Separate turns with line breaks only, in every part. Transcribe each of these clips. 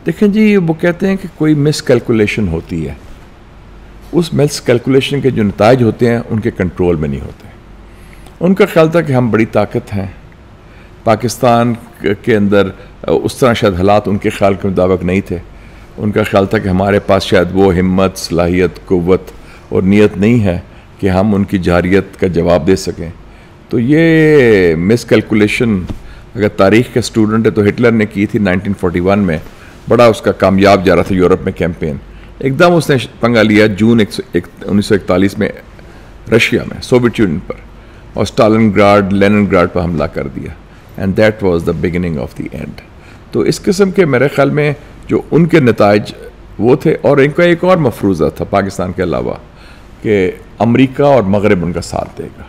देखें जी, वो कहते हैं कि कोई मिस कैलकुलेशन होती है, उस मिस कैलकुलेशन के जो नताइज होते हैं उनके कंट्रोल में नहीं होते। उनका ख्याल था कि हम बड़ी ताकत हैं, पाकिस्तान के अंदर उस तरह शायद हालात उनके ख्याल के मुताबिक नहीं थे। उनका ख्याल था कि हमारे पास शायद वो हिम्मत, सलाहियत, क़ुव्वत और नीयत नहीं है कि हम उनकी जारियत का जवाब दे सकें। तो ये मिस कैलकुलेशन अगर तारीख़ के स्टूडेंट है तो हिटलर ने की थी 1941 में, बड़ा उसका कामयाब जा रहा था यूरोप में कैंपेन। एकदम उसने पंगा लिया जून 1941 में रशिया में, सोवियत यूनियन पर, और स्टालिनग्राड, लेनिनग्राड पर हमला कर दिया। And that was the beginning of the end. तो इस किस्म के मेरे ख्याल में जो उनके नताइज वो थे। और इनका एक और मफरूज़ा था पाकिस्तान के अलावा कि अमेरिका और मगरब उनका साथ देगा।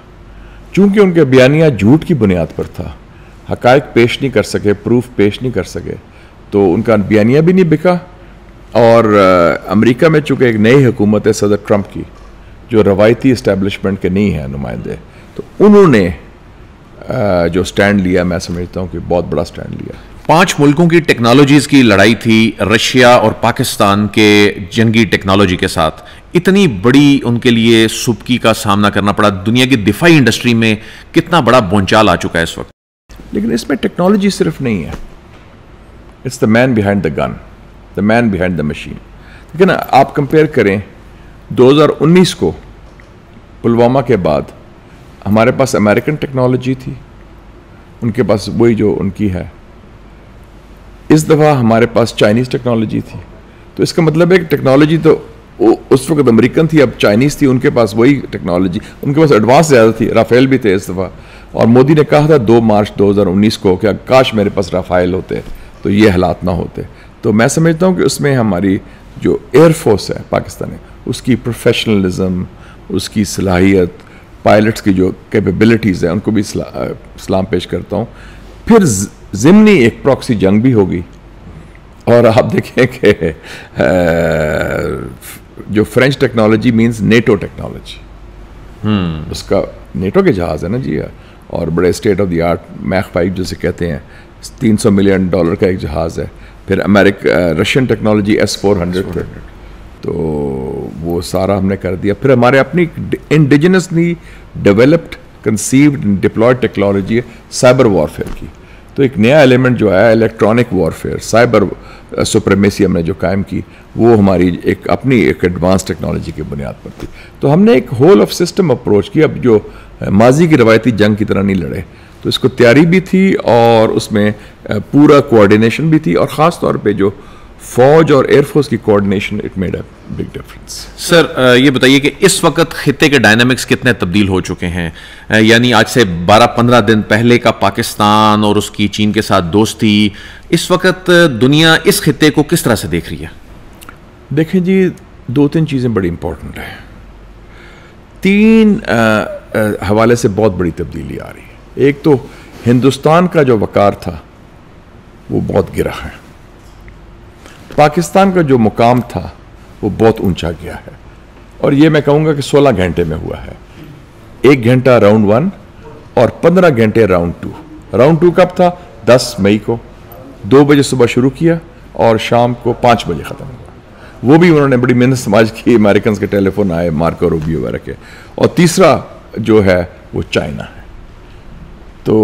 चूँकि उनके बयानिया झूठ की बुनियाद पर था, हक़ाइक़ पेश नहीं कर सके, प्रूफ पेश नहीं कर सके, तो उनका बयानिया भी नहीं बिका। और अमेरिका में चूँकि एक नई हुकूमत है सदर ट्रंप की, जो रवायती इस्टेब्लिशमेंट के नहीं हैं नुमाइंदे, तो उन्होंने जो स्टैंड लिया, मैं समझता हूँ कि बहुत बड़ा स्टैंड लिया।
5 मुल्कों की टेक्नोलॉजीज़ की लड़ाई थी, रशिया और पाकिस्तान के जंगी टेक्नोलॉजी के साथ। इतनी बड़ी उनके लिए सुबकी का सामना करना पड़ा। दुनिया की दिफाई इंडस्ट्री में कितना बड़ा बोंचाल आ चुका है इस वक्त।
लेकिन इसमें टेक्नोलॉजी सिर्फ नहीं है, it's the man behind the gun, the man behind the machine. लेकिन आप कंपेयर करें 2019 को, पुलवामा के बाद हमारे पास अमेरिकन टेक्नोलॉजी थी, उनके पास वही जो उनकी है। इस दफ़ा हमारे पास चाइनीज़ टेक्नोलॉजी थी। तो इसका मतलब है कि टेक्नोलॉजी तो उस वक्त अमेरिकन थी, अब चाइनीज़ थी, उनके पास वही टेक्नोलॉजी, उनके पास एडवांस ज़्यादा थी। राफेल भी थे इस दफ़ा। और मोदी ने कहा था 2 मार्च 2019 को कि काश मेरे पास राफेल होते तो ये हालात ना होते। तो मैं समझता हूँ कि उसमें हमारी जो एयरफोर्स है पाकिस्तानी, उसकी प्रोफेशनलिज्म, उसकी सलाहियत, पायलट्स की जो कैपेबिलिटीज़ हैं, उनको भी सलाम पेश करता हूँ। फिर ज़िमनी एक प्रॉक्सी जंग भी होगी। और आप देखें कि जो French technology means NATO technology, उसका नेटो के जहाज़ है ना जी, और बड़े state of the art Mach 5 जिसे कहते हैं, $300 मिलियन का एक जहाज़ है। फिर रशियन टेक्नोलॉजी S-400, तो वो सारा हमने कर दिया। फिर हमारे अपनी indigenously developed, conceived, deployed technology है साइबर वॉरफेयर की। तो एक नया एलिमेंट जो है इलेक्ट्रॉनिक वॉरफेयर, साइबर सुप्रीमेसी हमने जो कायम की, वो हमारी एक अपनी एक एडवांस टेक्नोलॉजी की बुनियाद पर थी। तो हमने एक होल ऑफ सिस्टम अप्रोच की। अब जो माजी की रवायती जंग की तरह नहीं लड़े, तो इसको तैयारी भी थी और उसमें पूरा कोऑर्डिनेशन भी थी। और ख़ास तौर पे जो फौज और एयरफोर्स की coordination, it made a big difference.
Sir ये बताइए कि इस वक्त खित्ते के डायनामिक्स कितने तब्दील हो चुके हैं? यानी आज से 12-15 दिन पहले का पाकिस्तान और उसकी चीन के साथ दोस्ती, इस वक्त दुनिया इस खित्ते को किस तरह से देख रही है?
देखें जी, 2-3 चीज़ें बड़ी इंपॉर्टेंट हैं। 3 हवाले से बहुत बड़ी तब्दीली आ रही है। एक तो हिंदुस्तान का जो वकार था वो बहुत गिरा है, पाकिस्तान का जो मुकाम था वो बहुत ऊंचा गया है। और ये मैं कहूँगा कि 16 घंटे में हुआ है। 1 घंटा राउंड 1 और 15 घंटे राउंड 2। राउंड 2 कब था? 10 मई को 2 बजे सुबह शुरू किया और शाम को 5 बजे ख़त्म हुआ। वो भी उन्होंने बड़ी मेहनत समाज की, अमेरिकन के टेलीफोन आए, मार्को रूबियो वगैरह के। और तीसरा जो है वो चाइना है। तो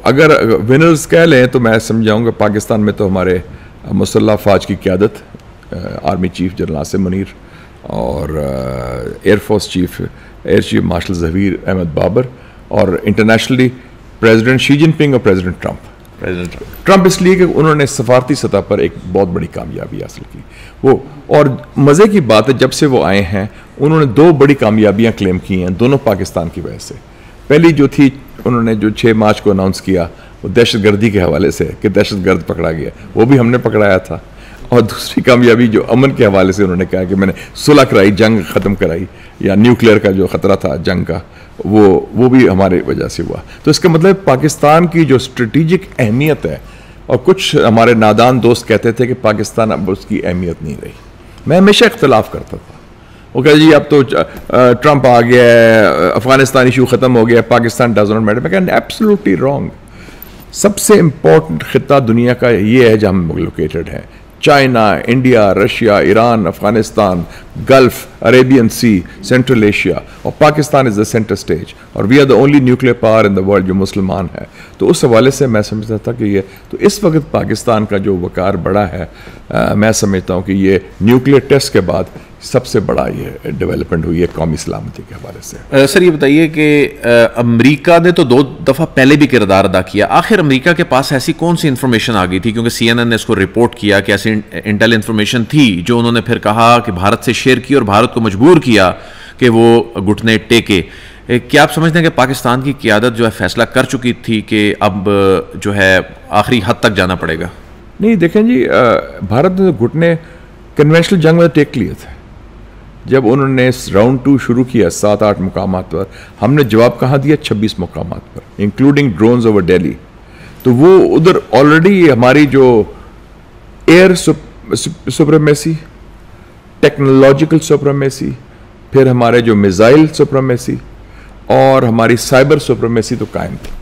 अगर विनर्स कह लें तो मैं समझाऊँगा पाकिस्तान में तो हमारे मुसल्लह फ़ौज की क़यादत, army chief general Asim Munir, और air force chief air chief marshal Zaheer Ahmed Babar, और इंटरनेशनली प्रेसिडेंट शी जिनपिंग और प्रेसिडेंट ट्रंप इसलिए कि उन्होंने सफारती सतह पर एक बहुत बड़ी कामयाबी हासिल की वो। और मज़े की बात है, जब से वो आए हैं उन्होंने 2 बड़ी कामयाबियां क्लेम की हैं, दोनों पाकिस्तान की वजह से। पहली जो थी, उन्होंने जो 6 मार्च को अनाउंस किया वो दहशतगर्दी के हवाले से कि दहशतगर्द पकड़ा गया, वो भी हमने पकड़ाया था। और दूसरी कामयाबी जो अमन के हवाले से उन्होंने कहा कि मैंने सुलह कराई, जंग ख़त्म कराई, या न्यूक्लियर का जो ख़तरा था जंग का, वो भी हमारे वजह से हुआ। तो इसका मतलब पाकिस्तान की जो स्ट्रेटिजिक अहमियत है, और कुछ हमारे नादान दोस्त कहते थे कि पाकिस्तान अब उसकी अहमियत नहीं रही। मैं हमेशा इख्तलाफ करता था। वो कहा जी अब तो ट्रंप आ गया है, अफगानिस्तान इशू ख़त्म हो गया, पाकिस्तान डज नॉट मैटर। मैं कहता एब्सोल्युटली रॉन्ग। सबसे इम्पोर्टेंट खिता दुनिया का ये है जहाँ हम लोकेटेड हैं। China, India, Russia, Iran, Afghanistan, Gulf, Arabian sea, Central Asia, और Pakistan is the centre stage, और we are the only nuclear power in the world जो मुसलमान है। तो उस हवाले से मैं समझता था कि ये तो इस वक्त पाकिस्तान का जो वकार बढ़ा है, मैं समझता हूँ कि ये न्यूक्लियर टेस्ट के बाद सबसे बड़ा ये डेवलपमेंट हुई है कौमी सलामती के हवाले से।
सर ये बताइए कि अमेरिका ने तो 2 दफ़ा पहले भी किरदार अदा किया, आखिर अमेरिका के पास ऐसी कौन सी इंफॉर्मेशन आ गई थी, क्योंकि CNN ने इसको रिपोर्ट किया कि ऐसी इंटेल इंफॉर्मेशन थी जो उन्होंने फिर कहा कि भारत से शेयर की और भारत को मजबूर किया कि वो घुटने टेके। क्या आप समझते हैं कि पाकिस्तान की क़यादत जो है फैसला कर चुकी थी कि अब जो है आखिरी हद तक जाना पड़ेगा?
नहीं, देखें जी, भारत ने तो घुटने कन्वेंशनल जंग में टेक लिए थे। जब उन्होंने राउंड 2 शुरू किया 7-8 मुकामात पर, हमने जवाब कहाँ दिया 26 मुकामात पर, इंक्लूडिंग ड्रोन्स ओवर दिल्ली। तो वो उधर ऑलरेडी हमारी जो एयर सुप्रीमेसी, टेक्नोलॉजिकल सुप्रीमेसी, फिर हमारे जो मिसाइल सुप्रीमेसी और हमारी साइबर सुप्रीमेसी तो कायम थी।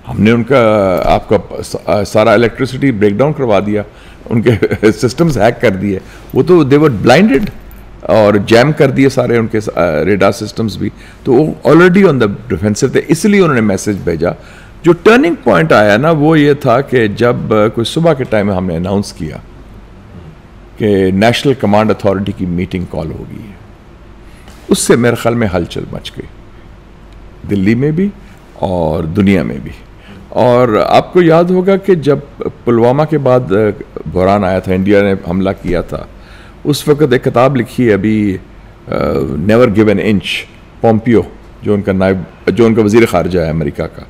हमने उनका आपका सारा इलेक्ट्रिसिटी ब्रेकडाउन करवा दिया, उनके सिस्टम्स हैक कर दिए। वो तो दे वर ब्लाइंडेड और जैम कर दिए सारे उनके रेडार सिस्टम्स भी। तो वो ऑलरेडी ऑन द डिफेंसिव थे, इसलिए उन्होंने मैसेज भेजा। जो टर्निंग पॉइंट आया ना वो ये था कि जब कोई सुबह के टाइम में हमने अनाउंस किया कि नेशनल कमांड अथॉरिटी की मीटिंग कॉल होगी, उससे मेरे ख्याल में हलचल मच गई, दिल्ली में भी और दुनिया में भी। और आपको याद होगा कि जब पुलवामा के बाद बहरान आया था, इंडिया ने हमला किया था, उस वक्त एक किताब लिखी है अभी, never give an inch, Pompeo जो उनका वज़ीर ख़ारजा है अमेरिका का,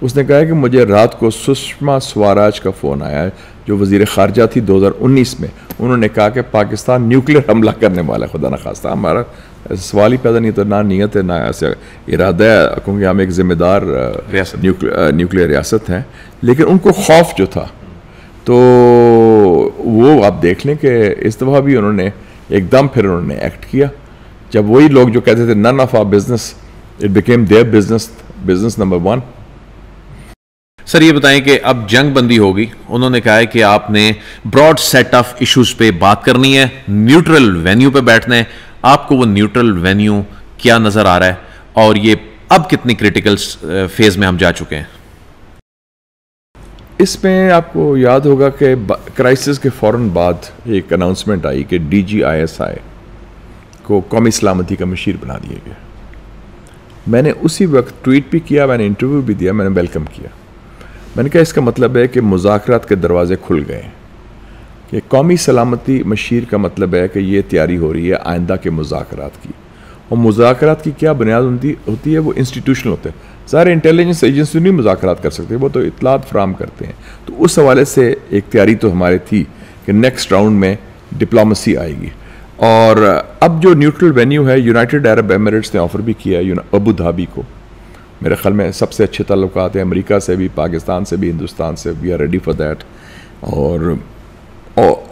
उसने कहा है कि मुझे रात को सुषमा स्वराज का फ़ोन आया है जो वज़ीर ख़ारजा थी 2019 में। उन्होंने कहा कि पाकिस्तान न्यूक्लियर हमला करने वाला है, खुदा न खास्ता। हमारा सवाल ही पैदा नहीं, तो ना नीयत है ना ऐसे इरादा है, क्योंकि हम एक ज़िम्मेदार न्यूक्लियर रियासत हैं। लेकिन उनको खौफ जो था, तो वो आप देख लें कि इस दफ़ा भी उन्होंने एकदम फिर उन्होंने एक्ट किया। जब वही लोग जो कहते थे none of our business, it became their business number 1।
Sir ये बताएं कि अब जंग बंदी होगी, उन्होंने कहा है कि आपने ब्रॉड सेट ऑफ इश्यूज पे बात करनी है, न्यूट्रल वेन्यू पे बैठना है। आपको वो न्यूट्रल वेन्यू क्या नजर आ रहा है, और ये अब कितनी क्रिटिकल फेज में हम जा चुके हैं?
इसमें आपको याद होगा कि क्राइसिस के फ़ौरन बाद एक अनाउंसमेंट आई कि DGISI को कौमी सलामती का मशीर बना दिया गया। मैंने उसी वक्त ट्वीट भी किया, मैंने इंटरव्यू भी दिया, मैंने वेलकम किया। मैंने कहा इसका मतलब है कि मुज़ाकरात के दरवाजे खुल गए कि कौमी सलामती मशीर का मतलब है कि ये तैयारी हो रही है आइंदा के मुज़ाकरात की। और मुज़ाकरात की क्या बुनियाद होती है, वो इंस्टीट्यूशनल होते हैं। सारे इंटेलिजेंस एजेंसी नहीं मुज़ाकरात कर सकते, वो तो इत्तलात फराहम करते हैं। तो उस हवाले से एक तैयारी तो हमारी थी कि नेक्स्ट राउंड में डिप्लोमेसी आएगी। और अब जो न्यूट्रल वेन्यू है, यूनाइटेड अरब एमिरेट्स ने ऑफ़र भी किया है अबू धाबी को। मेरे ख्याल में सबसे अच्छे ताल्लुकात हैं अमेरिका से भी, पाकिस्तान से भी, हिंदुस्तान से। We are ready for that. और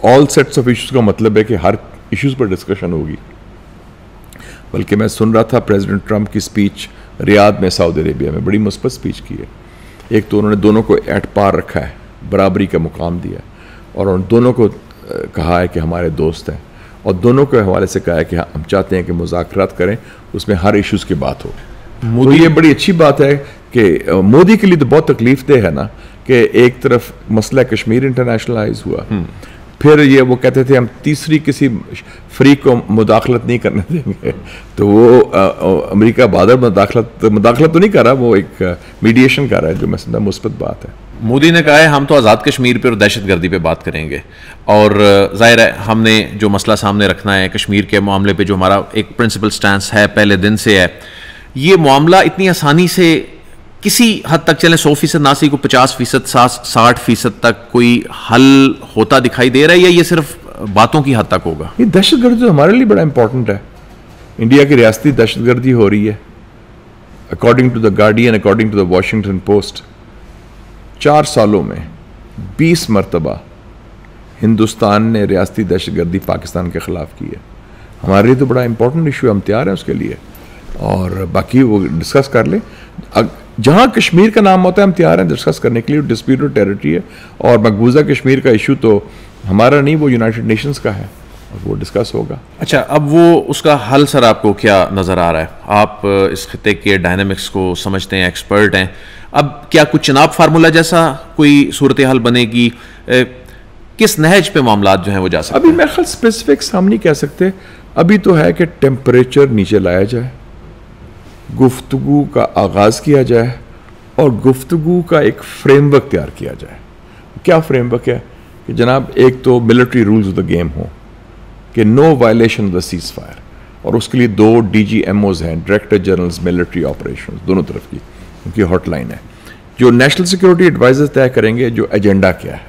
ऑल सेट्स ऑफ इश्यूज़ का मतलब है कि हर इश्यूज़ पर डिस्कशन होगी। बल्कि मैं सुन रहा था प्रेसिडेंट ट्रंप की स्पीच रियाद में, सऊदी अरेबिया में, बड़ी मुस्बत स्पीच की है। एक तो उन्होंने दोनों को एट पार रखा है, बराबरी का मुकाम दिया, और उन दोनों को कहा है कि हमारे दोस्त हैं, और दोनों के हवाले से कहा है कि हम चाहते हैं कि मुज़ाकरात करें, उसमें हर इश्यूज़ की बात हो। तो ये बड़ी अच्छी बात है कि मोदी के लिए तो बहुत तकलीफदेह है ना कि एक तरफ मसला कश्मीर इंटरनेशनलाइज हुआ, फिर ये वो कहते थे हम तीसरी किसी फ्री को मुदाखलत नहीं करने देंगे। तो वो अमेरिका बादर मुदाखलत तो नहीं कर रहा, वो एक मीडिएशन कर रहा है, जो मैं समझता मुस्बत बात है।
मोदी ने कहा है हम तो आज़ाद कश्मीर पे और दहशतगर्दी पे बात करेंगे, और ज़ाहिर है हमने जो मसला सामने रखना है कश्मीर के मामले पे, जो हमारा एक प्रिंसिपल स्टैंस है पहले दिन से है, ये मामला इतनी आसानी से किसी हद तक चले 100% ना सही को 50%, 60% तक कोई हल होता दिखाई दे रहा है, या ये सिर्फ बातों की हद तक होगा?
ये दहशतगर्दी तो हमारे लिए बड़ा इंपॉर्टेंट है। इंडिया की रियासती दहशतगर्दी हो रही है। According to the Guardian, according to the Washington Post, 4 सालों में 20 मरतबा हिंदुस्तान ने रियासती दहशतगर्दी पाकिस्तान के ख़िलाफ़ की है। हमारे लिए तो बड़ा इंपॉर्टेंट इशू है, हम तैयार हैं उसके लिए, और बाकी वो डिस्कस कर लें। जहां कश्मीर का नाम होता है हम तैयार हैं डिस्कस करने के लिए, डिस्प्यूटेड टेरिटरी है और मकबूजा कश्मीर का इशू तो हमारा नहीं, वो यूनाइटेड नेशंस का है और वो डिस्कस होगा।
अच्छा, अब वो उसका हल सर आपको क्या नज़र आ रहा है? आप इस खिते के डायनामिक्स को समझते हैं, एक्सपर्ट हैं। अब क्या कुछ चुनाव फार्मूला जैसा कोई सूरत हाल बनेगी? किस नहज पे मामला जो हैं वो जा सकते हैं?
अभी मैं ख्याल स्पेसिफिक्स हम नहीं कह सकते। अभी तो है कि टेम्परेचर नीचे लाया जाए, गुफ्तगू का आगाज़ किया जाए और गुफ्तगू का एक फ्रेमवर्क तैयार किया जाए। क्या फ्रेमवर्क है कि जनाब एक तो military rules of the game हो कि no violation of the ceasefire, और उसके लिए 2 DGMOs हैं, डायरेक्टर जनरल्स मिलिट्री ऑपरेशन, दोनों तरफ की उनकी हॉटलाइन है। जो नेशनल सिक्योरिटी एडवाइजर तय करेंगे जो एजेंडा क्या है।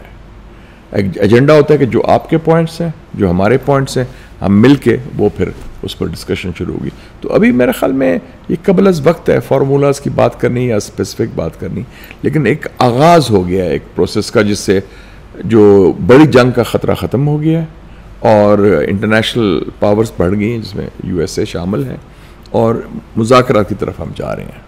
एजेंडा होता है कि जो आपके पॉइंट्स हैं, जो हमारे पॉइंट्स हैं, हम मिल के वो फिर उस पर डिस्कशन शुरू होगी। तो अभी मेरे ख्याल में ये कबल अज़ वक्त है फार्मूलाज की बात करनी या स्पेसिफिक बात करनी, लेकिन एक आगाज़ हो गया है एक प्रोसेस का जिससे जो बड़ी जंग का ख़तरा ख़त्म हो गया है और इंटरनेशनल पावर्स बढ़ गई हैं जिसमें USA शामिल है और मुज़ाकरात की तरफ हम जा रहे हैं।